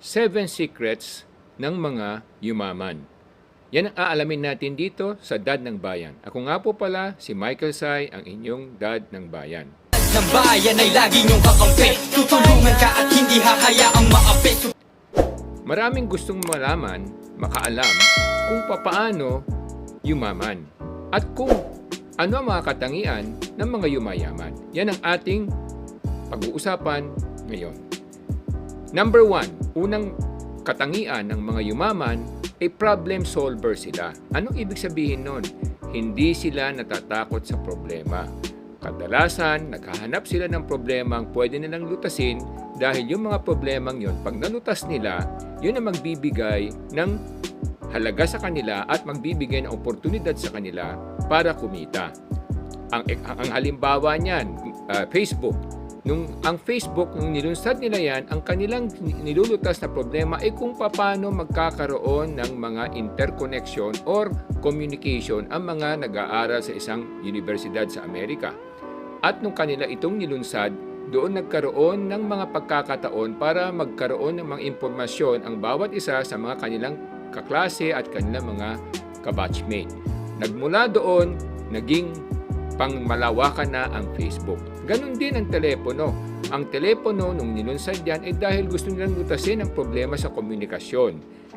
7 Secrets ng mga yumaman. Yan ang aalamin natin dito sa Dad ng Bayan. Ako nga po pala si Michael Sai, ang inyong Dad ng Bayan. Ng bayan ay lagi niyong kakampi. Tutulungan ka at hindi hahayaang maapi. Maraming gustong malaman, makaalam kung papaano yumaman at kung ano ang mga katangian ng mga yumayaman. Yan ang ating pag-uusapan ngayon. Number 1, unang katangian ng mga yumaman ay problem solver sila. Anong ibig sabihin nun? Hindi sila natatakot sa problema. Kadalasan, naghahanap sila ng problema ang pwede nilang lutasin dahil yung mga problemang yon, pag nalutas nila, yun ang magbibigay ng halaga sa kanila at magbibigay ng oportunidad sa kanila para kumita. Ang halimbawa niyan, Facebook. Ang Facebook, nung nilunsad nila yan, ang kanilang nilulutas na problema ay kung paano magkakaroon ng mga interconnection or communication ang mga nag-aaral sa isang universidad sa Amerika. At nung kanila itong nilunsad, doon nagkaroon ng mga pagkakataon para magkaroon ng mga impormasyon ang bawat isa sa mga kanilang kaklase at kanilang mga kabatchmate. Nagmula doon, naging pangmalawakan na ang Facebook. Ganon din ang telepono. Ang telepono nung nilunsad yan ay dahil gusto nilang lutasin ang problema sa komunikasyon.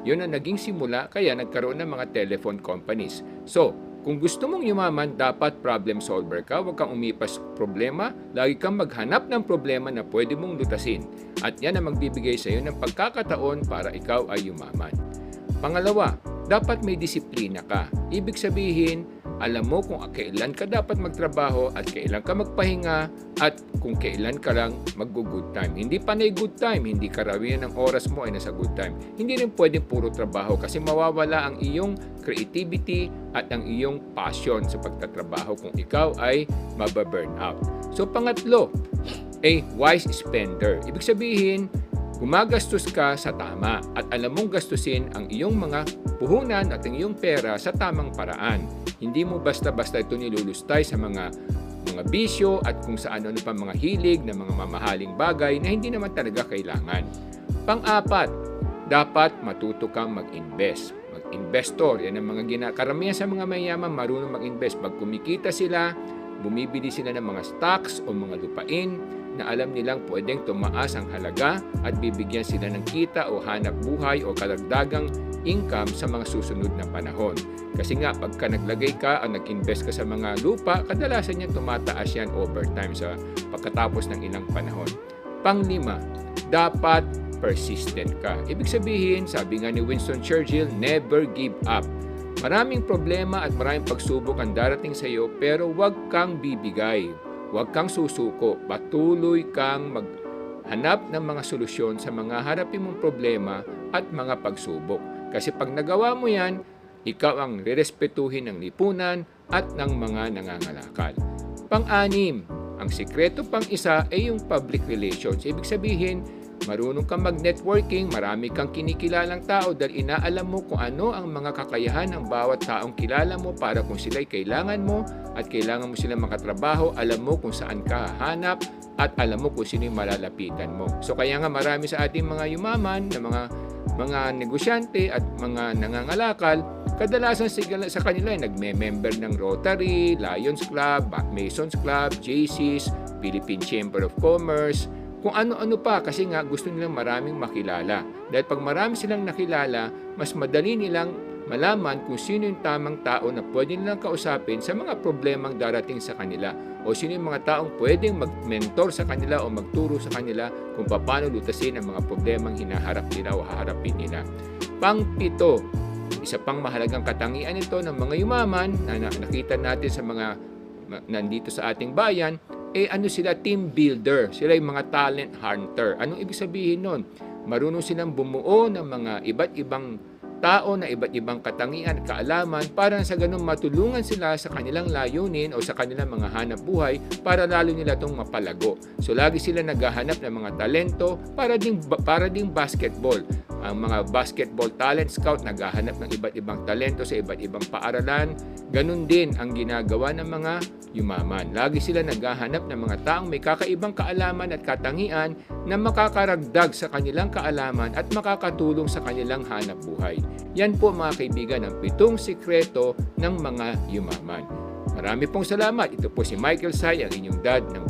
Yun ang naging simula kaya nagkaroon ng mga telephone companies. So, kung gusto mong yumaman, dapat problem solver ka. Huwag kang umipas problema. Lagi kang maghanap ng problema na pwede mong lutasin. At yan ang magbibigay sa iyo ng pagkakataon para ikaw ay yumaman. Pangalawa, dapat may disiplina ka. Ibig sabihin, alam mo kung kailan ka dapat magtrabaho at kailan ka magpahinga at kung kailan ka lang mag-good time. Hindi panay good time, hindi karamihan ng oras mo ay nasa good time. Hindi rin pwedeng puro trabaho kasi mawawala ang iyong creativity at ang iyong passion sa pagtatrabaho kung ikaw ay mababurn out. So pangatlo, a wise spender. Ibig sabihin, gumagastos ka sa tama at alam mong gastusin ang iyong mga puhunan at ang iyong pera sa tamang paraan. Hindi mo basta-basta ito nilulustay sa mga bisyo at kung saan ano pa mga hilig na mga mamahaling bagay na hindi naman talaga kailangan. Pang-apat, dapat matuto kang mag-invest. Mag-investor, yan ang mga karamihan sa mga mayaman marunong mag-invest. Pag kumikita sila, bumibili sila ng mga stocks o mga lupain na alam nilang pwedeng tumaas ang halaga at bibigyan sila ng kita o hanap buhay o karagdagang income sa mga susunod na panahon. Kasi nga, pagka naglagay ka o nag-invest ka sa mga lupa, kadalasan niya tumataas yan over time sa pagkatapos ng ilang panahon. Panglima, dapat persistent ka. Ibig sabihin, sabi nga ni Winston Churchill, never give up. Maraming problema at maraming pagsubok ang darating sa iyo pero huwag kang bibigay. Huwag kang susuko. Patuloy kang maghanap ng mga solusyon sa mga harapin mong problema at mga pagsubok. Kasi pag nagawa mo yan, ikaw ang rerespetuhin ng lipunan at ng mga nangangalakal. Pang-anim, ang sikreto pang isa ay yung public relations. Ibig sabihin, marunong kang mag-networking, marami kang kinikilalang tao dahil inaalam mo kung ano ang mga kakayahan ng bawat taong kilala mo para kung sila'y kailangan mo at kailangan mo silang makatrabaho, alam mo kung saan ka hahanap at alam mo kung sino yung malalapitan mo. So kaya nga marami sa ating mga yumaman na mga negosyante at mga nangangalakal, kadalasan sa kanila ay nagme-member ng Rotary, Lions Club, Masons Club, JC's, Philippine Chamber of Commerce, kung ano-ano pa kasi nga gusto nilang maraming makilala. Dahil pag marami silang nakilala, mas madali nilang malaman kung sino yung tamang tao na pwede nilang kausapin sa mga problemang darating sa kanila o sino yung mga taong pwedeng mag-mentor sa kanila o magturo sa kanila kung paano lutasin ang mga problemang hinaharap nila o haharapin nila. Pang-pito, isa pang mahalagang katangian ito ng mga yumaman na nakita natin sa mga nandito sa ating bayan, sila team builder, sila yung mga talent hunter. Anong ibig sabihin nun? Marunong silang bumuo ng mga iba't ibang tao na iba't ibang katangian at kaalaman para sa ganun matulungan sila sa kanilang layunin o sa kanilang mga hanap buhay para lalo nila itong mapalago. So lagi sila naghahanap ng mga talento para ding basketball. Ang mga basketball talent scout naghahanap ng iba't ibang talento sa iba't ibang paaralan. Ganun din ang ginagawa ng mga yumaman. Lagi sila naghahanap ng mga taong may kakaibang kaalaman at katangian na makakaragdag sa kanilang kaalaman at makakatulong sa kanilang hanap buhay. Yan po mga kaibigan ang 7 sikreto ng mga yumaman. Marami pong salamat. Ito po si Michael Say, ang inyong dad ng